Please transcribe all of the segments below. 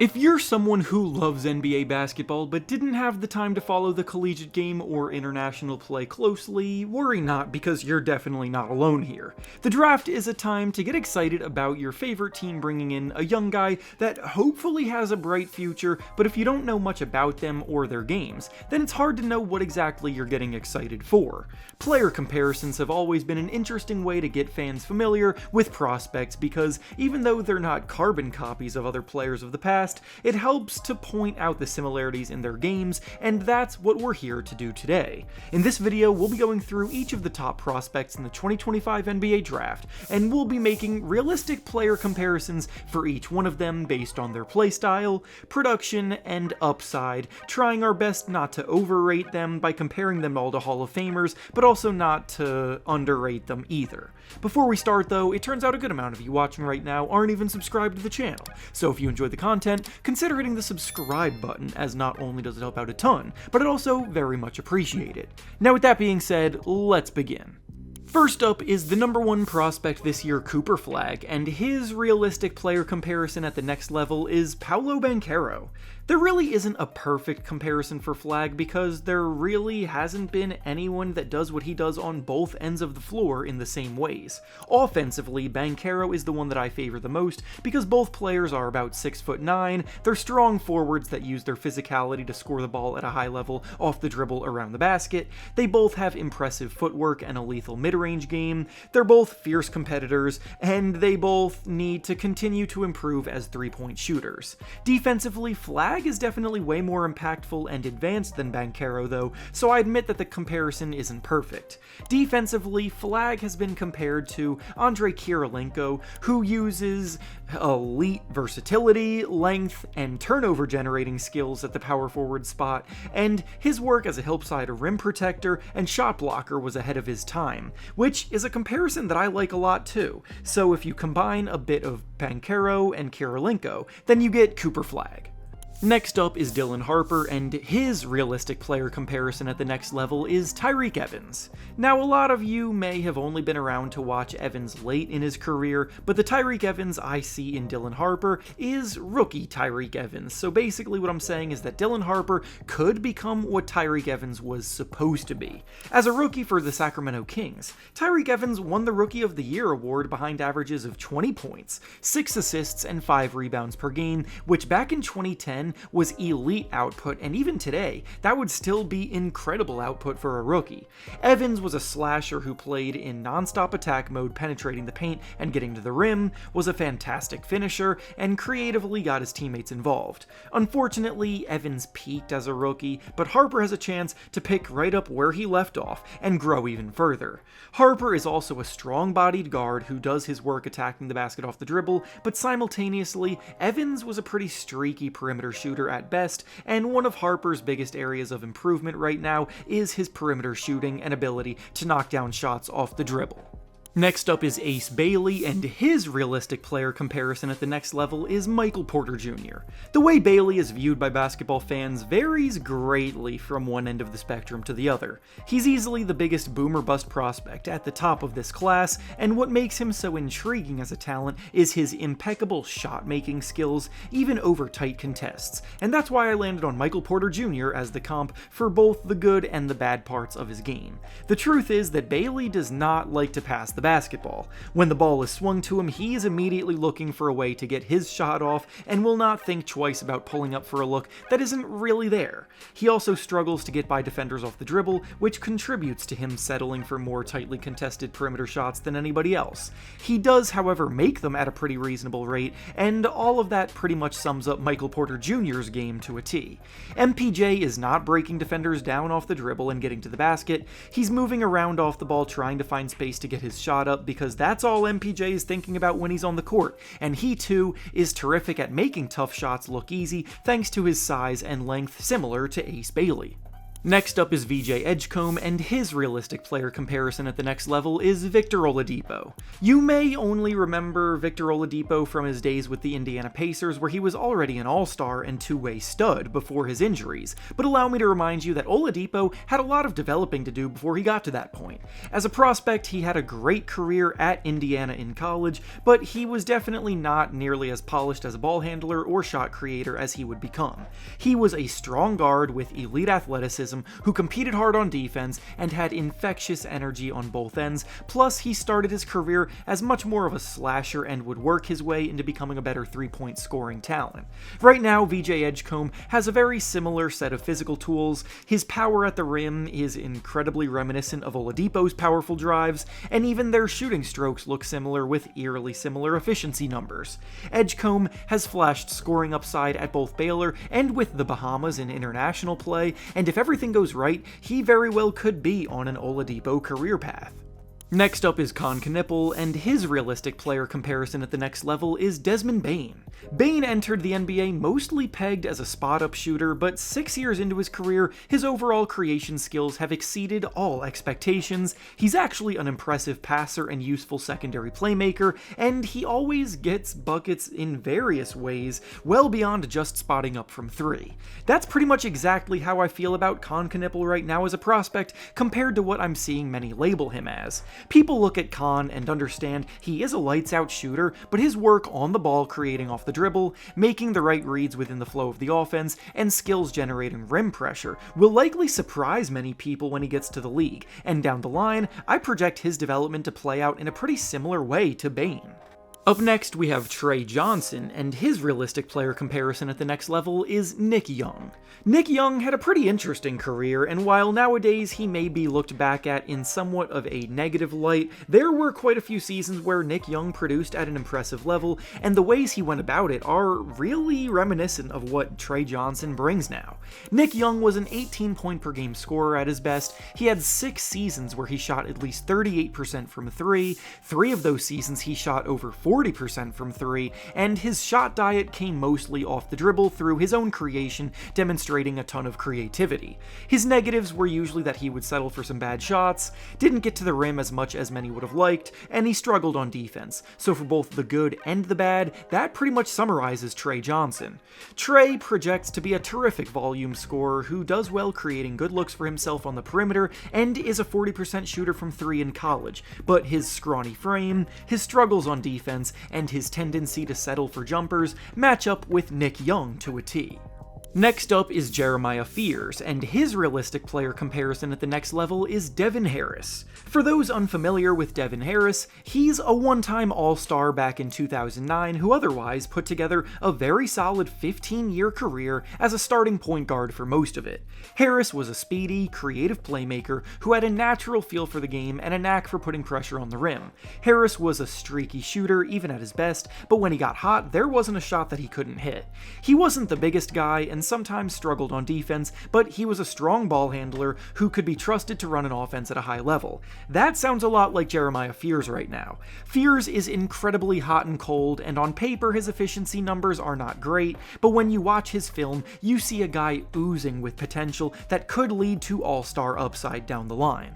If you're someone who loves NBA basketball but didn't have the time to follow the collegiate game or international play closely, worry not, because you're definitely not alone here. The draft is a time to get excited about your favorite team bringing in a young guy that hopefully has a bright future, but if you don't know much about them or their games, then it's hard to know what exactly you're getting excited for. Player comparisons have always been an interesting way to get fans familiar with prospects because even though they're not carbon copies of other players of the past, it helps to point out the similarities in their games, and that's what we're here to do today. In this video, we'll be going through each of the top prospects in the 2025 NBA Draft, and we'll be making realistic player comparisons for each one of them based on their playstyle, production, and upside, trying our best not to overrate them by comparing them all to Hall of Famers, but also not to underrate them either. Before we start though, it turns out a good amount of you watching right now aren't even subscribed to the channel, so if you enjoy the content, consider hitting the subscribe button, as not only does it help out a ton, but it also very much appreciated. Now with that being said, let's begin. First up is the number one prospect this year, Cooper Flagg, and his realistic player comparison at the next level is Paolo Banchero. There really isn't a perfect comparison for Flagg because there really hasn't been anyone that does what he does on both ends of the floor in the same ways. Offensively, Banchero is the one that I favor the most because both players are about 6'9", they're strong forwards that use their physicality to score the ball at a high level off the dribble around the basket, they both have impressive footwork and a lethal mid-range game, they're both fierce competitors, and they both need to continue to improve as three-point shooters. Defensively, Flagg is definitely way more impactful and advanced than Banchero though, so I admit that the comparison isn't perfect. Defensively, Flagg has been compared to Andrei Kirilenko, who uses elite versatility, length, and turnover generating skills at the power forward spot, and his work as a help-side rim protector and shot blocker was ahead of his time, which is a comparison that I like a lot too. So if you combine a bit of Banchero and Kirilenko, then you get Cooper Flagg. Next up is Dylan Harper, and his realistic player comparison at the next level is Tyreek Evans. Now, a lot of you may have only been around to watch Evans late in his career, but the Tyreek Evans I see in Dylan Harper is rookie Tyreek Evans, so basically what I'm saying is that Dylan Harper could become what Tyreek Evans was supposed to be. As a rookie for the Sacramento Kings, Tyreek Evans won the Rookie of the Year award behind averages of 20 points, 6 assists, and 5 rebounds per game, which back in 2010 was elite output, and even today, that would still be incredible output for a rookie. Evans was a slasher who played in non-stop attack mode, penetrating the paint and getting to the rim, was a fantastic finisher, and creatively got his teammates involved. Unfortunately, Evans peaked as a rookie, but Harper has a chance to pick right up where he left off and grow even further. Harper is also a strong-bodied guard who does his work attacking the basket off the dribble, but simultaneously, Evans was a pretty streaky perimeter shooter at best, and one of Harper's biggest areas of improvement right now is his perimeter shooting and ability to knock down shots off the dribble. Next up is Ace Bailey, and his realistic player comparison at the next level is Michael Porter Jr. The way Bailey is viewed by basketball fans varies greatly from one end of the spectrum to the other. He's easily the biggest boom-or-bust prospect at the top of this class, and what makes him so intriguing as a talent is his impeccable shot-making skills, even over tight contests, and that's why I landed on Michael Porter Jr. as the comp for both the good and the bad parts of his game. The truth is that Bailey does not like to pass the basketball. When the ball is swung to him, he is immediately looking for a way to get his shot off and will not think twice about pulling up for a look that isn't really there. He also struggles to get by defenders off the dribble, which contributes to him settling for more tightly contested perimeter shots than anybody else. He does, however, make them at a pretty reasonable rate, and all of that pretty much sums up Michael Porter Jr.'s game to a T. MPJ is not breaking defenders down off the dribble and getting to the basket. He's moving around off the ball trying to find space to get his shot up because that's all MPJ is thinking about when he's on the court, and he too is terrific at making tough shots look easy thanks to his size and length similar to Ace Bailey. Next up is VJ Edgecomb, and his realistic player comparison at the next level is Victor Oladipo. You may only remember Victor Oladipo from his days with the Indiana Pacers, where he was already an all-star and two-way stud before his injuries, but allow me to remind you that Oladipo had a lot of developing to do before he got to that point. As a prospect, he had a great career at Indiana in college, but he was definitely not nearly as polished as a ball handler or shot creator as he would become. He was a strong guard with elite athleticism who competed hard on defense and had infectious energy on both ends, plus he started his career as much more of a slasher and would work his way into becoming a better three-point scoring talent. Right now, VJ Edgecomb has a very similar set of physical tools. His power at the rim is incredibly reminiscent of Oladipo's powerful drives, and even their shooting strokes look similar with eerily similar efficiency numbers. Edgecomb has flashed scoring upside at both Baylor and with the Bahamas in international play, and if everything goes right, he very well could be on an Oladipo career path. Next up is Con Knipple, and his realistic player comparison at the next level is Desmond Bane. Bane entered the NBA mostly pegged as a spot-up shooter, but 6 years into his career, his overall creation skills have exceeded all expectations. He's actually an impressive passer and useful secondary playmaker, and he always gets buckets in various ways, well beyond just spotting up from three. That's pretty much exactly how I feel about Con Knipple right now as a prospect, compared to what I'm seeing many label him as. People look at Con and understand he is a lights-out shooter, but his work on the ball creating off the dribble, making the right reads within the flow of the offense, and skills generating rim pressure will likely surprise many people when he gets to the league, and down the line, I project his development to play out in a pretty similar way to Bane. Up next, we have Trey Johnson, and his realistic player comparison at the next level is Nick Young. Nick Young had a pretty interesting career, and while nowadays he may be looked back at in somewhat of a negative light, there were quite a few seasons where Nick Young produced at an impressive level, and the ways he went about it are really reminiscent of what Trey Johnson brings now. Nick Young was an 18-point-per-game scorer at his best. He had 6 seasons where he shot at least 38% from 3, 3 of those seasons he shot over 40% from 3, and his shot diet came mostly off the dribble through his own creation, demonstrating a ton of creativity. His negatives were usually that he would settle for some bad shots, didn't get to the rim as much as many would have liked, and he struggled on defense. So for both the good and the bad, that pretty much summarizes Trey Johnson. Trey projects to be a terrific volume scorer who does well creating good looks for himself on the perimeter and is a 40% shooter from 3 in college, but his scrawny frame, his struggles on defense, and his tendency to settle for jumpers match up with Nick Young to a T. Next up is Jeremiah Fears, and his realistic player comparison at the next level is Devin Harris. For those unfamiliar with Devin Harris, he's a one-time All-Star back in 2009 who otherwise put together a very solid 15-year career as a starting point guard for most of it. Harris was a speedy, creative playmaker who had a natural feel for the game and a knack for putting pressure on the rim. Harris was a streaky shooter even at his best, but when he got hot, there wasn't a shot that he couldn't hit. He wasn't the biggest guy and sometimes struggled on defense, but he was a strong ball handler who could be trusted to run an offense at a high level. That sounds a lot like Jeremiah Fears right now. Fears is incredibly hot and cold, and on paper his efficiency numbers are not great, but when you watch his film, you see a guy oozing with potential that could lead to all-star upside down the line.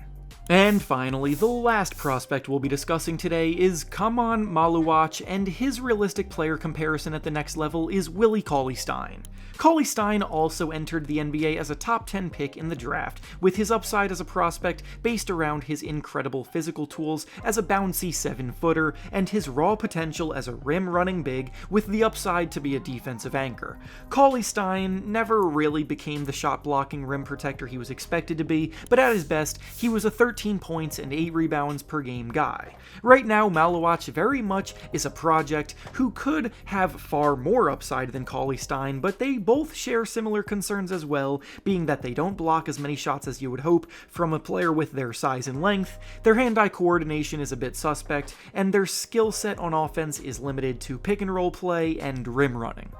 And finally, the last prospect we'll be discussing today is Kamon Maluach, and his realistic player comparison at the next level is Willie CauleyStein. CauleyStein also entered the NBA as a top 10 pick in the draft, with his upside as a prospect based around his incredible physical tools as a bouncy 7-footer and his raw potential as a rim-running big with the upside to be a defensive anchor. CauleyStein never really became the shot-blocking rim protector he was expected to be, but at his best, he was a 13 points and 8 rebounds per game guy. Right now, Maluach very much is a project who could have far more upside than CauleyStein, but they both share similar concerns as well, being that they don't block as many shots as you would hope from a player with their size and length, their hand-eye coordination is a bit suspect, and their skill set on offense is limited to pick-and-roll play and rim running.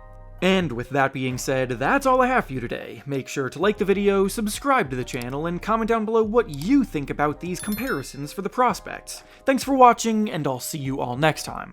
And with that being said, that's all I have for you today. Make sure to like the video, subscribe to the channel, and comment down below what you think about these comparisons for the prospects. Thanks for watching, and I'll see you all next time.